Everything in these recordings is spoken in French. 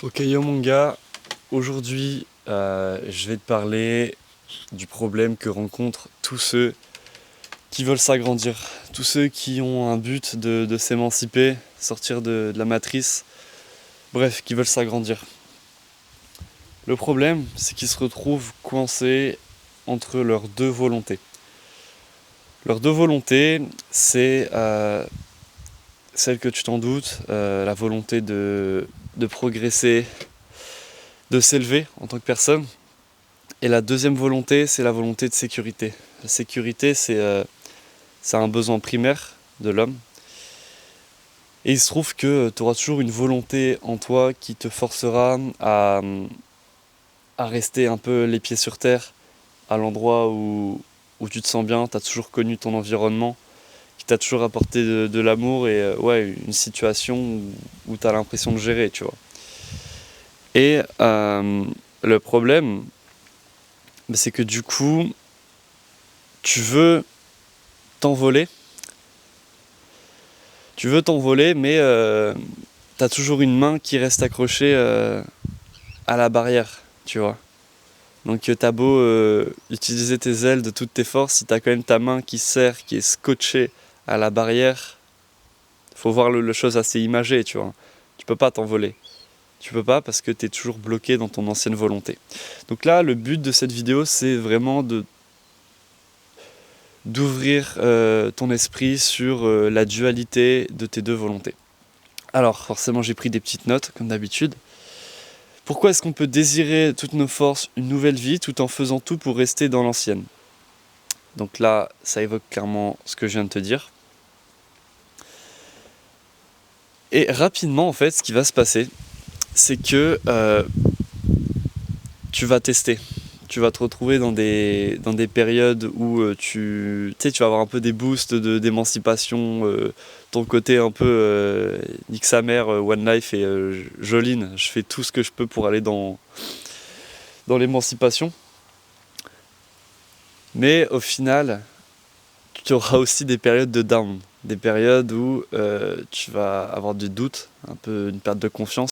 Ok yo mon gars, aujourd'hui je vais te parler du problème que rencontrent tous ceux qui veulent s'agrandir, tous ceux qui ont un but de s'émanciper, sortir de la matrice, bref, qui veulent s'agrandir. Le problème, c'est qu'ils se retrouvent coincés entre leurs deux volontés. Leurs deux volontés, c'est celle que tu t'en doutes, la volonté de progresser, de s'élever en tant que personne. Et la deuxième volonté, c'est la volonté de sécurité. La sécurité, c'est un besoin primaire de l'homme. Et il se trouve que tu auras toujours une volonté en toi qui te forcera à rester un peu les pieds sur terre, à l'endroit où tu te sens bien. Tu as toujours connu ton environnement, qui t'a toujours apporté de l'amour et ouais, une situation où tu as l'impression de gérer, tu vois. Et le problème, c'est que du coup, tu veux t'envoler. Tu veux t'envoler, mais t'as toujours une main qui reste accrochée à la barrière, tu vois. Donc t'as beau utiliser tes ailes de toutes tes forces, si t'as quand même ta main qui serre, qui est scotchée à la barrière, faut voir le chose assez imagée, tu vois. Tu peux pas t'envoler. Tu peux pas parce que t'es toujours bloqué dans ton ancienne volonté. Donc là, le but de cette vidéo, c'est vraiment d'ouvrir ton esprit sur la dualité de tes deux volontés. Alors, forcément, j'ai pris des petites notes, comme d'habitude. Pourquoi est-ce qu'on peut désirer toutes nos forces une nouvelle vie tout en faisant tout pour rester dans l'ancienne? Donc là, ça évoque clairement ce que je viens de te dire. Et rapidement, en fait, ce qui va se passer, c'est que tu vas tester. Tu vas te retrouver dans des périodes où tu vas avoir un peu des boosts d'émancipation, ton côté un peu nique sa mère, One Life et Joline, je fais tout ce que je peux pour aller dans l'émancipation. Mais au final, tu auras aussi des périodes de down, des périodes où tu vas avoir du doute, un peu une perte de confiance.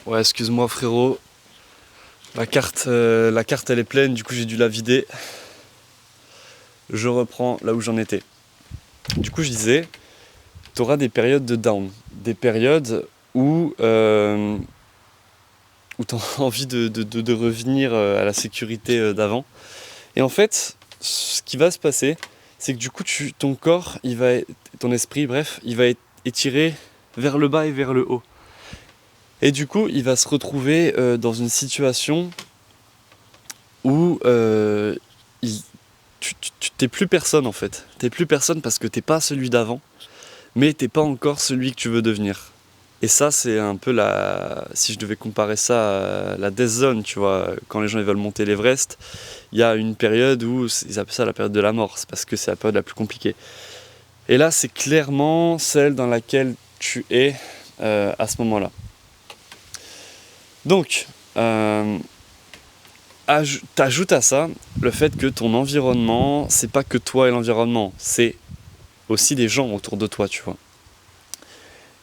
Ouais, excuse-moi frérot, la carte elle est pleine, du coup j'ai dû la vider. Je reprends là où j'en étais. Du coup je disais, tu auras des périodes de down, des périodes où tu as envie de revenir à la sécurité d'avant. Et en fait, ce qui va se passer, c'est que du coup ton corps, ton esprit, bref, il va être étiré vers le bas et vers le haut. Et du coup, il va se retrouver dans une situation où tu t'es plus personne en fait. T'es plus personne parce que t'es pas celui d'avant, mais t'es pas encore celui que tu veux devenir. Et ça, c'est un peu si je devais comparer ça à la death zone, tu vois, quand les gens ils veulent monter l'Everest, il y a une période où ils appellent ça la période de la mort, c'est parce que c'est la période la plus compliquée. Et là, c'est clairement celle dans laquelle tu es à ce moment-là. Donc, t'ajoutes à ça le fait que ton environnement, c'est pas que toi et l'environnement, c'est aussi des gens autour de toi, tu vois.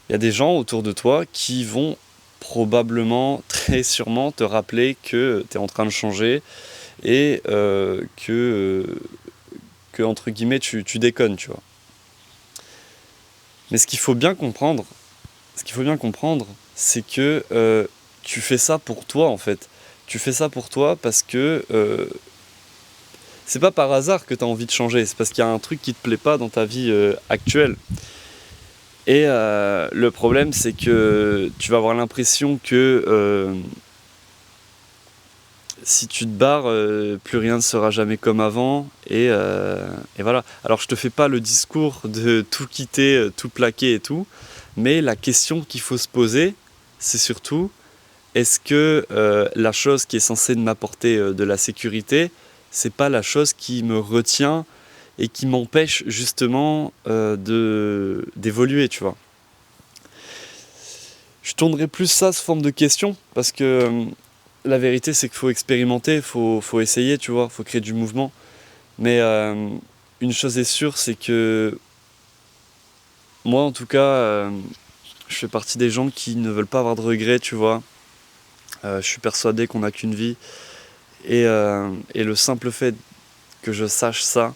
Il y a des gens autour de toi qui vont probablement, très sûrement, te rappeler que tu es en train de changer et que entre guillemets, tu déconnes, tu vois. Mais ce qu'il faut bien comprendre, c'est que tu fais ça pour toi, en fait. Tu fais ça pour toi parce que c'est pas par hasard que tu as envie de changer, c'est parce qu'il y a un truc qui te plaît pas dans ta vie actuelle. Et le problème, c'est que tu vas avoir l'impression que si tu te barres, plus rien ne sera jamais comme avant. Et voilà. Alors, je te fais pas le discours de tout quitter, tout plaquer et tout. Mais la question qu'il faut se poser, c'est surtout, est-ce que la chose qui est censée m'apporter de la sécurité, c'est pas la chose qui me retient et qui m'empêche justement d'évoluer, tu vois. Je tournerais plus ça sous forme de question, parce que la vérité c'est qu'il faut expérimenter, faut essayer, tu vois, faut créer du mouvement. Mais une chose est sûre, c'est que moi en tout cas, Je fais partie des gens qui ne veulent pas avoir de regrets, tu vois. Je suis persuadé qu'on n'a qu'une vie. Et le simple fait que je sache ça,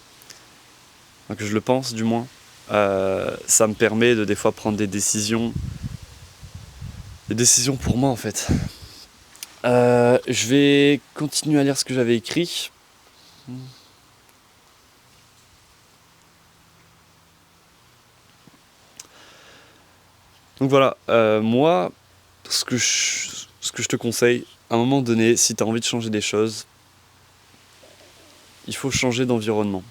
enfin, que je le pense du moins, ça me permet de des fois prendre des décisions pour moi en fait. Je vais continuer à lire ce que j'avais écrit. Donc voilà, moi, ce que je te conseille, à un moment donné, si tu as envie de changer des choses, il faut changer d'environnement.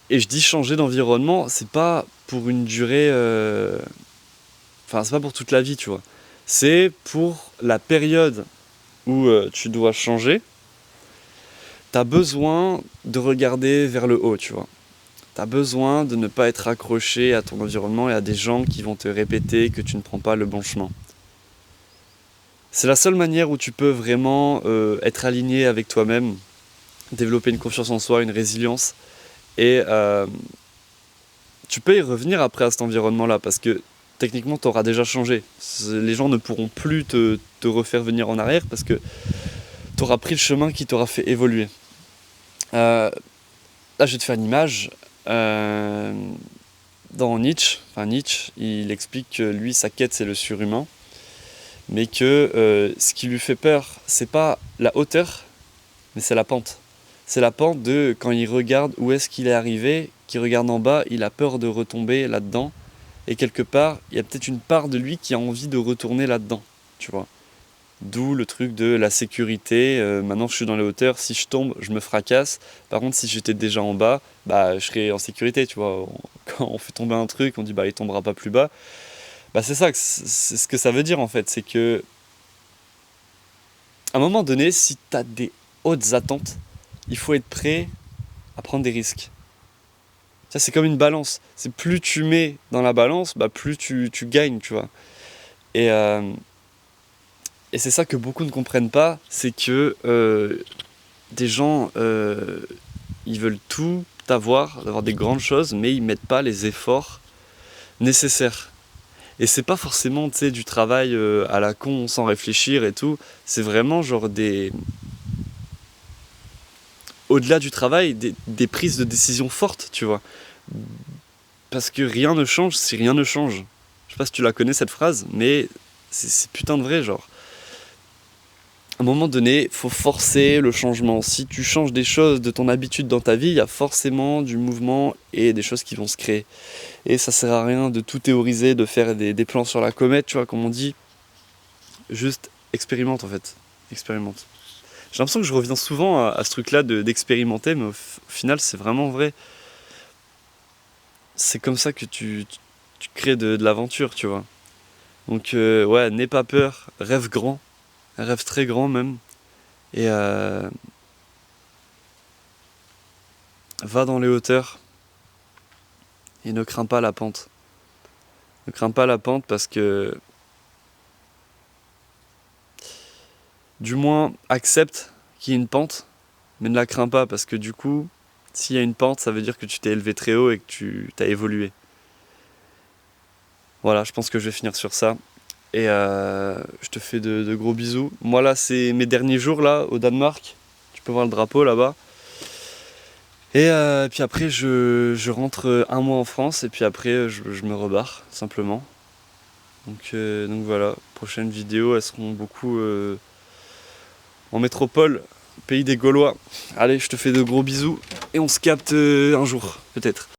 Et je dis changer d'environnement, c'est pas pour une durée... Enfin, c'est pas pour toute la vie, tu vois. C'est pour la période où tu dois changer. T'as besoin de regarder vers le haut, tu vois. T'as besoin de ne pas être accroché à ton environnement et à des gens qui vont te répéter que tu ne prends pas le bon chemin. C'est la seule manière où tu peux vraiment être aligné avec toi-même, développer une confiance en soi, une résilience. Et tu peux y revenir après à cet environnement-là parce que techniquement, tu auras déjà changé. Les gens ne pourront plus te refaire venir en arrière parce que tu auras pris le chemin qui t'aura fait évoluer. Là, je vais te faire une image. Dans Nietzsche, il explique que lui, sa quête, c'est le surhumain. Mais que ce qui lui fait peur, c'est pas la hauteur, mais c'est la pente. C'est la pente de quand il regarde où est-ce qu'il est arrivé, qu'il regarde en bas, il a peur de retomber là-dedans. Et quelque part, il y a peut-être une part de lui qui a envie de retourner là-dedans, tu vois. D'où le truc de la sécurité. Maintenant, je suis dans les hauteurs, si je tombe, je me fracasse. Par contre, si j'étais déjà en bas, bah, je serais en sécurité, tu vois. Quand on fait tomber un truc, on dit bah il tombera pas plus bas. Bah c'est ça, c'est ce que ça veut dire en fait, c'est que à un moment donné, si tu as des hautes attentes, il faut être prêt à prendre des risques. Ça, c'est comme une balance. C'est plus tu mets dans la balance, bah plus tu gagnes, tu vois. Et c'est ça que beaucoup ne comprennent pas, c'est que des gens, ils veulent tout avoir des grandes choses, mais ils mettent pas les efforts nécessaires. Et c'est pas forcément, tu sais, du travail à la con, sans réfléchir et tout. C'est vraiment genre au-delà du travail, des prises de décision fortes, tu vois. Parce que rien ne change si rien ne change. Je sais pas si tu la connais cette phrase, mais c'est putain de vrai, genre. À un moment donné, faut forcer le changement. Si tu changes des choses de ton habitude dans ta vie, il y a forcément du mouvement et des choses qui vont se créer. Et ça sert à rien de tout théoriser, de faire des plans sur la comète, tu vois, comme on dit. Juste expérimente en fait. Expérimente. J'ai l'impression que je reviens souvent à ce truc-là d'expérimenter, mais au final, c'est vraiment vrai. C'est comme ça que tu crées de l'aventure, tu vois. Donc, ouais, n'aie pas peur, rêve grand, rêve très grand même, et va dans les hauteurs, et ne crains pas la pente. Ne crains pas la pente parce que, du moins, accepte qu'il y ait une pente, mais ne la crains pas parce que du coup, s'il y a une pente, ça veut dire que tu t'es élevé très haut et que tu t'as évolué. Voilà, je pense que je vais finir sur ça. Et je te fais de gros bisous. Moi là, c'est mes derniers jours là au Danemark. Tu peux voir le drapeau là-bas. Et puis après, je rentre un mois en France et puis après, je me rebarre simplement. Donc voilà, prochaines vidéos, elles seront beaucoup en métropole, pays des Gaulois. Allez, je te fais de gros bisous et on se capte un jour, peut-être.